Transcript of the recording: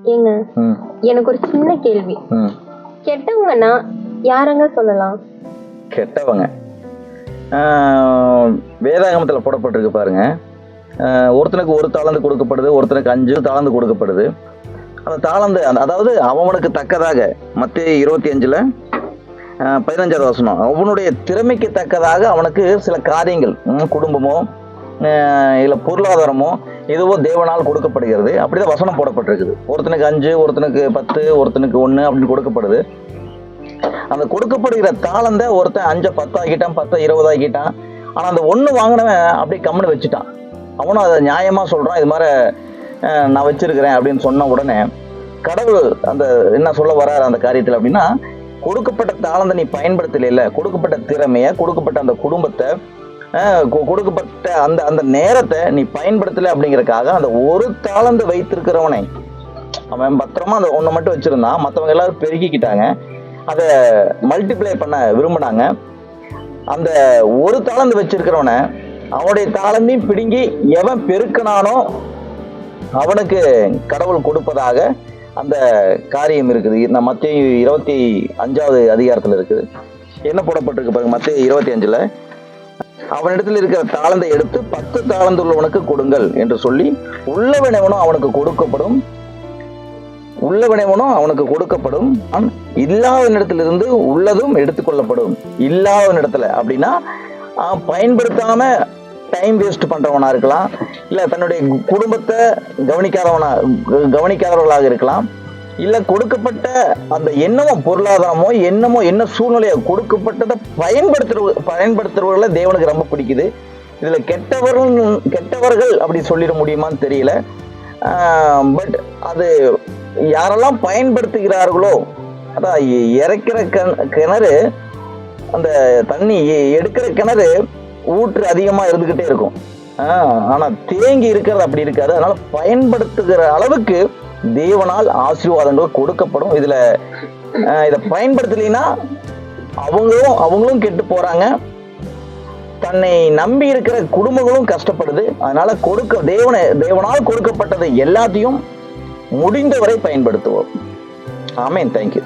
ஏங்க, எனக்கு ஒரு சின்ன கேள்வி. கெட்டவங்கன்னா யாரங்க சொல்லலாம்? கெட்டவங்க வேதாகமத்துல போடப்பட்டிருக்கு பாருங்க. ஒருத்தனுக்கு ஒரு தாளந்து கொடுக்கப்படுது, ஒருத்தனுக்கு 5 தாளந்து கொடுக்கப்படுது. அந்த தாளந்து அதாவது அவனுக்கு தக்கதாக மத்தேயு 25ல 15வது வசனம், அவனுடைய திறமைக்கு தக்கதாக அவனுக்கு சில காரியங்கள், குடும்பமோ இல்ல பொருளாதாரமோ எதுவோ தேவனால் கொடுக்கப்படுகிறது. அப்படிதான் வசனம் போடப்பட்டிருக்குது. ஒருத்தனுக்கு 5, ஒருத்தனுக்கு 10, ஒருத்தனுக்கு 1 அப்படின்னு கொடுக்கப்படுது. அந்த கொடுக்கப்படுகிற தாளந்த ஒருத்தன் 5 10 ஆகிட்டான், 10 20 ஆகிட்டான். ஆனா அந்த 1 வாங்கினவன் அப்படியே கம்முன்னு வச்சுட்டான். அவனும் அதை நியாயமா சொல்றான், இது மாதிரி நான் வச்சிருக்கிறேன் அப்படின்னு சொன்ன உடனே கடவுள் அந்த என்ன சொல்ல வர்றாரு அந்த காரியத்தில் அப்படின்னா, கொடுக்கப்பட்ட தாளந்தை நீ பயன்படுத்தல, கொடுக்கப்பட்ட திறமைய, கொடுக்கப்பட்ட அந்த குடும்பத்தை, கொடுக்கப்பட்ட அந்த அந்த நேரத்தை நீ பயன்படுத்தல அப்படிங்கறக்காக அந்த ஒரு தாளந்து வைத்திருக்கிறவனை அவன் பத்திரமா அந்த 1 மட்டும் வச்சிருந்தான். மற்றவங்க எல்லாரும் பெருக்கிக்கிட்டாங்க, அதை மல்டிப்ளை பண்ண விரும்பினாங்க. அந்த ஒரு தாளந்து வச்சிருக்கிறவனை அவனுடைய தாளந்தையும் பிடுங்கி எவன் பெருக்கினானோ அவனுக்கு கடவுள் கொடுப்பதாக அந்த காரியம் இருக்குது. நம்ம மத்தேயு 25வது அதிகாரத்துல இருக்குது. என்ன போடப்பட்டிருக்கு பாருங்க, மத்தேயு 25ல அவனிடத்தில் இருக்கிற தாளந்தை எடுத்து 10 தாளந்து உள்ளவனுக்கு கொடுங்கள் என்று சொல்லி, உள்ளவனவனும் அவனுக்கு கொடுக்கப்படும், உள்ளவனவனும் அவனுக்கு கொடுக்கப்படும், இல்லாதவனிடத்திலிருந்து உள்ளதும் எடுத்துக்கொள்ளப்படும். இல்லாதவனிடத்துல அப்படின்னா பயன்படுத்தாம டைம் வேஸ்ட் பண்றவனா இருக்கலாம், இல்ல தன்னுடைய குடும்பத்தை கவனிக்காதவர்களாக இருக்கலாம், இல்ல கொடுக்கப்பட்ட அந்த என்னமோ பொருளாதாரமோ என்னமோ என்ன சூழ்நிலையோ கொடுக்கப்பட்டதை பயன்படுத்துறவர்களை தேவனுக்கு ரொம்ப பிடிக்குது. இதுல கெட்டவர்கள் அப்படி சொல்லிட முடியுமான்னு தெரியல. பட் அது யாரெல்லாம் பயன்படுத்துகிறார்களோ, அதான் இறைக்கிற கிணறு, அந்த தண்ணி எடுக்கிற கிணறு ஊற்று அதிகமா இருந்துகிட்டே இருக்கும். ஆனா தேங்கி இருக்கிறது அப்படி இருக்காது. அதனால பயன்படுத்துகிற அளவுக்கு தேவனால் ஆசீர்வாதங்கள் கொடுக்கப்படும். இதுல இதை பயன்படுத்தலைன்னா அவங்களும் கெட்டு போறாங்க, தன்னை நம்பி இருக்கிற குடும்பங்களும் கஷ்டப்படுது. அதனால தேவனால் கொடுக்கப்பட்டது எல்லாத்தையும் முடிந்தவரை பயன்படுத்துவோம். ஆமென். தேங்க்யூ.